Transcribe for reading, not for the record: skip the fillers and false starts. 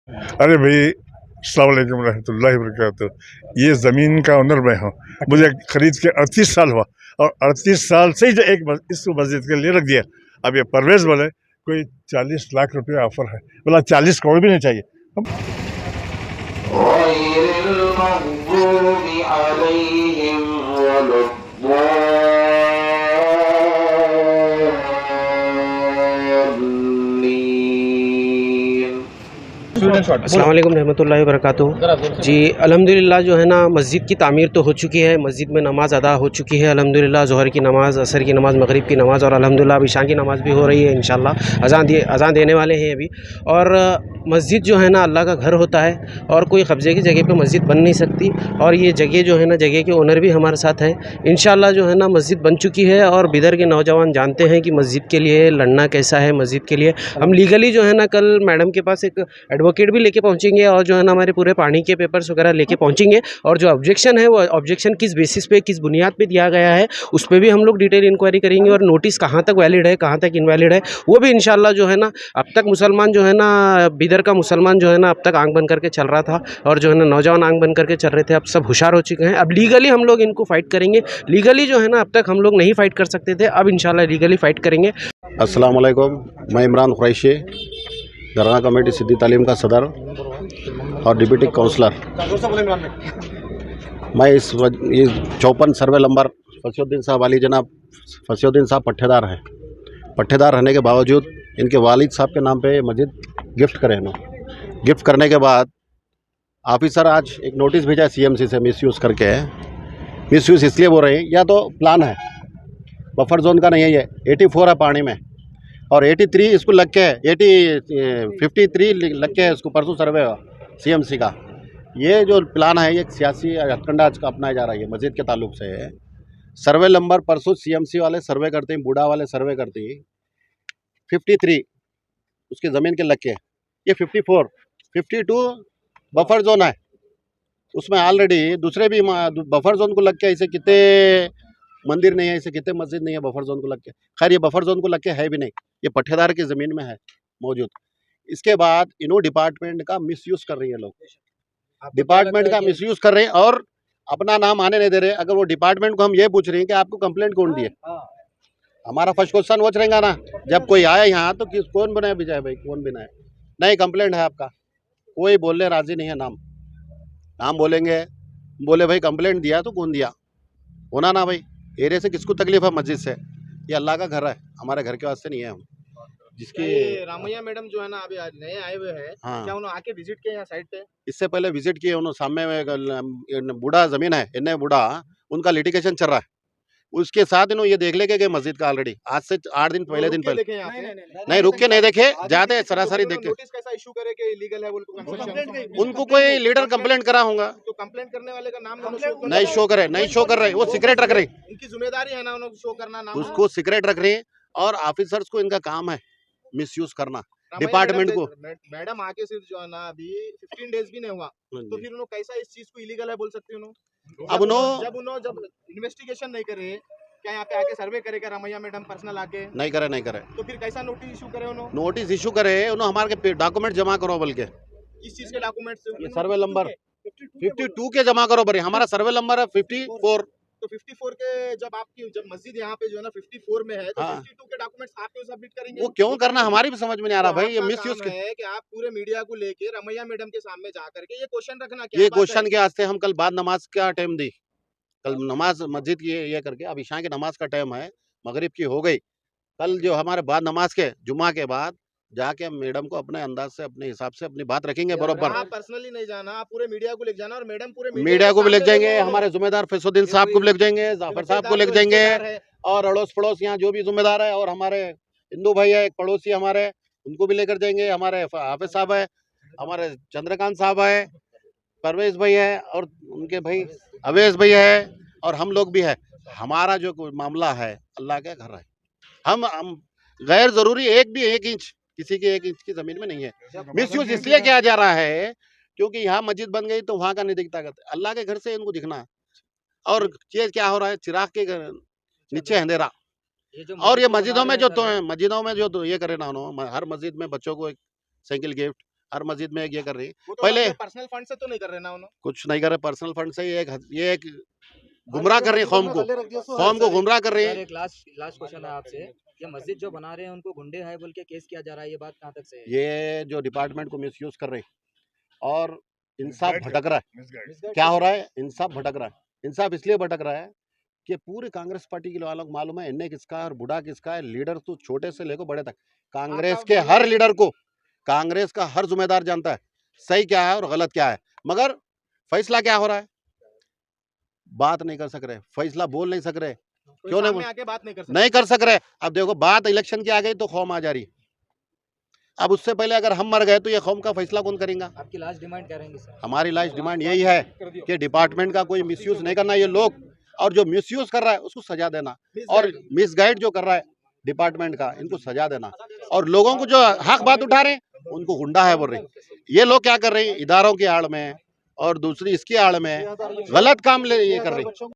अरे भाई, अस्सलाम वालेकुम रहमतुल्लाहि व बरकातुहू। ये ज़मीन का ओनर मैं हूँ। मुझे खरीद के 38 साल हुआ और 38 साल से ही जो इसको मस्जिद के लिए रख दिया। अब ये परवेज़ बोले कोई 40 लाख रुपया ऑफर है, बोला 40 करोड़ भी नहीं चाहिए। अस्सलाम वालेकुम रहमतुल्लाहि व बरकातुहू। जी अल्हम्दुलिल्लाह जो है ना मस्जिद की तामीर तो हो चुकी है, मस्जिद में नमाज़ अदा हो चुकी है अल्हम्दुलिल्लाह। ज़ोहर की नमाज़, असर की नमाज़, मगरिब की नमाज़ और अल्हम्दुलिल्लाह अब इशा की नमाज़ भी हो रही है इंशाअल्लाह। अज़ान देने वाले हैं अभी। और मस्जिद जो है ना अल्लाह का घर होता है और कोई कब्ज़े की जगह पे मस्जिद बन नहीं सकती। और ये जगह जो है ना, जगह के ओनर भी हमारे साथ हैं इंशाअल्लाह। जो है ना मस्जिद बन चुकी है और बिदर के नौजवान जानते हैं कि मस्जिद के लिए लड़ना कैसा है। मस्जिद के लिए हम लीगली जो है ना कल मैडम के पास एक एडवोकेट भी लेके पहुंचेंगे और जो है ना हमारे पूरे पानी के पेपर्स वगैरह लेके पहुंचेंगे। और जो ऑब्जेक्शन है वो ऑब्जेक्शन किस बेसिस पे, किस बुनियाद पे दिया गया है, उस पर भी हम लोग डिटेल इंक्वायरी करेंगे। और नोटिस कहाँ तक वैलिड है, कहाँ तक इनवैलिड है, वो भी इंशाल्लाह जो है ना। अब तक मुसलमान जो है ना, बिदर का मुसलमान जो है ना अब तक आंख बंद करके चल रहा था और जो है ना नौजवान आंख बंद करके चल रहे थे। अब सब होशियार हो चुके हैं। अब लीगली हम लोग इनको फाइट करेंगे। लीगली जो है ना अब तक हम लोग नहीं फाइट कर सकते थे, अब इंशाल्लाह लीगली फाइट करेंगे। अस्सलाम वालेकुम, मैं इमरान कुरैशी, दरगाह कमेटी सिद्दी तालीम का सदर और डिप्टी काउंसलर। मैं इस 54 सर्वे नंबर फसीउद्दीन साहब अली जनाब फसीउद्दीन साहब पट्टेदार हैं। पट्टेदार रहने के बावजूद इनके वालिद साहब के नाम पे मस्जिद गिफ्ट करें ना। गिफ्ट करने के बाद ऑफिसर आज एक नोटिस भेजा सीएमसी से मिसयूज़ करके। मिसयूज़ इसलिए बोल रहे हैं, या तो प्लान है, बफर जोन का नहीं है, ये 84 है पानी में और 83 इसको लग के 53 लग के है इसको। परसों सर्वे हुआ सीएमसी का। ये जो प्लान है ये सियासी हथकंडा का अपनाया जा रहा है मस्जिद के ताल्लुक से। सर्वे नंबर परसों सीएमसी वाले सर्वे करते हैं, बूढ़ा वाले सर्वे करते हैं 53 उसके ज़मीन के लग के। ये 54 52 बफर जोन है, उसमें ऑलरेडी दूसरे भी बफर जोन को लग के ऐसे कितने मंदिर नहीं है, ऐसे कितने मस्जिद नहीं है बफर जोन को लग के। खैर ये बफर जोन को लग के है भी नहीं, ये पट्टेदार की ज़मीन में है मौजूद। इसके बाद इन्हों डिपार्टमेंट का मिसयूज़ कर रही है लोग, डिपार्टमेंट का मिसयूज़ कर रहे हैं और अपना नाम आने नहीं दे रहे। अगर वो डिपार्टमेंट को हम ये पूछ रहे हैं कि आपको कंप्लेंट कौन दी है, हमारा फर्स्ट क्वेश्चन वो रहेगा ना जब कोई आए यहाँ तो कौन बनाए विजय भाई, कौन बनाए? नहीं कंप्लेंट है आपका, कोई बोलने राजी नहीं है। नाम बोलेंगे, बोले भाई कंप्लेंट दिया तो कौन दिया होना ना भाई। एरिया से किसको तकलीफ है मस्जिद से? ये अल्लाह का घर है, हमारे घर के वास्ते नहीं है। हम जिसकी रामैया मैडम जो है ना अभी आज नए आए हुए हैं, हाँ, क्या उन्होंने आके विजिट किया यहाँ साइड पे? इससे पहले विजिट किए उन्होंने। सामने में बूढ़ा जमीन है, इन्हें बूढ़ा उनका लिटिगेशन चल रहा है। उसके साथ इन्होंने ये देख लेके मस्जिद का ऑलरेडी आज से 8 दिन पहले दिन पहले नहीं रुक के नहीं देखे, जाते सरासरी देख के। नोटिस कैसा इशू करे कि इलीगल है बोल को कंस्ट्रक्शन? उनको कोई लीडर कंप्लेंट करा होगा, तो कंप्लेंट करने वाले का नाम नहीं शो करे, नहीं शो कर रहे, वो सीक्रेट रख रहे, उनकी जिम्मेदारी है ना उनको शो करना नाम। उसको सीक्रेट रख रहे हैं। और ऑफिसर्स को इनका काम है मिसयूज करना डिपार्टमेंट को। मैडम आके सिर्फ जो है ना अभी 15 डेज भी नहीं हुआ, तो फिर उन्होंने कैसा इस चीज को इलीगल है बोल सकते हैं? अब उन्होंने जब इन्वेस्टिगेशन नहीं करे, क्या यहाँ पे आके सर्वे करेगा रामैया मैडम पर्सनल आके? नहीं करे, तो फिर कैसा नोटिस इशू करे उन्होंने? नोटिस इशू करे उन्होंने हमारे डॉक्यूमेंट जमा करो बोल के। इस चीज के डॉक्यूमेंट्स ये सर्वे नंबर 52 के जमा करो बरे, हमारा सर्वे नंबर है 54। तो 54 के जब मस्जिद यहाँ पे जो है ना 54 में है, तो हाँ। 52 के डॉक्यूमेंट्स आप क्यों सबमिट करेंगे? वो क्यों करना हमारी भी समझ में नहीं आ रहा तो भाई। ये आपका मिसयूज काम है कि आप पूरे मीडिया को लेके रमैया मैडम के सामने जा करके ये क्वेश्चन रखना। ये क्वेश्चन के वास्ते हम कल बाद नमाज का टाइम दी, कल नमाज मस्जिद की ये करके अब ईशा की नमाज का टाइम है, मगरिब की हो गई। कल जो हमारे बाद नमाज के जुम्मा के बाद जाके मैडम को अपने अंदाज से अपने हिसाब से अपनी बात रखेंगे बरोबर। आप पर्सनली नहीं जाना, आप पूरे मीडिया को लेके जाना और मैडम पूरे मीडिया को भी लेके जाएंगे, हमारे जिम्मेदार फैसुद्दीन साहब को भी लेके जाएंगे, जाफर साहब को लेके जाएंगे और अड़ोस पड़ोस यहाँ जो भी जिम्मेदार है। और हमारे हिंदू भाई है एक पड़ोसी हमारे, उनको भी लेकर जाएंगे। हमारे हाफिज साहब है, हमारे चंद्रकांत साहब है, परवेज भाई है और उनके भाई अवेश भाई है और हम लोग भी है। हमारा जो मामला है अल्लाह के घर है। हम गैर जरूरी एक इंच किसी के 1 इंच की जमीन में नहीं है। मिसयूज इसलिए किया जा रहा है क्योंकि यहाँ मस्जिद बन गई तो वहाँ का नहीं दिखता। अल्लाह के घर से इनको दिखना है। और चीज क्या हो रहा है, चिराग के नीचे अंधेरा। और ये मस्जिदों में जो ये करे ना उन्होंने, हर मस्जिद में बच्चों को एक साइकिल गिफ्ट, हर मस्जिद में एक ये कर रही है। वो तो पहले पर्सनल फंड से तो नहीं कर रहे ना उन्होंने। कुछ नहीं कर रहे पर्सनल फंड से, ये एक गुमराह कर रही है कौम को गुमराह कर रही सर है। एक लास्ट क्वेश्चन है आपसे, ये मस्जिद जो बना रहे हैं उनको गुंडे हैं बोल के केस किया जा रहा है, ये बात कहाँ तक सही है? ये जो डिपार्टमेंट को मिसयूज कर रहे हैं और इंसाफ भटक रहा है। क्या हो रहा है? इंसाफ भटक रहा है। इंसाफ इसलिए भटक रहा है कि पूरे कांग्रेस पार्टी के वालों को मालूम है इन्हें किसका है और बुढ़ा किसका है। लीडर तो छोटे से लेकर बड़े तक कांग्रेस के हर लीडर को कांग्रेस का हर जिम्मेदार जानता है सही क्या है और गलत क्या है। मगर फैसला क्या हो रहा है? बात नहीं कर सक रहे, फैसला बोल नहीं सक रहे। क्यों नहीं सामने आके बात नहीं कर सकते। नहीं कर सक रहे। अब देखो बात इलेक्शन की आ गई तो कौम आ जा रही। अब उससे पहले अगर हम मर गए तो ये कौम का फैसला कौन करेगा? आपकी लास्ट डिमांड क्या रहेंगी सर? हमारी लास्ट डिमांड यही है कि डिपार्टमेंट का कोई मिसयूज नहीं करना ये लोग, और जो मिसयूज कर रहा है उसको सजा देना, और मिसगाइड जो कर रहा है डिपार्टमेंट का इनको सजा देना, और लोगों को जो हक बात उठा रहे हैं उनको गुंडा है बोल रहे हैं। ये लोग क्या कर रहे हैं? इदारों की आड़ में और दूसरी इसकी आड़ में गलत काम ये कर रहे हैं।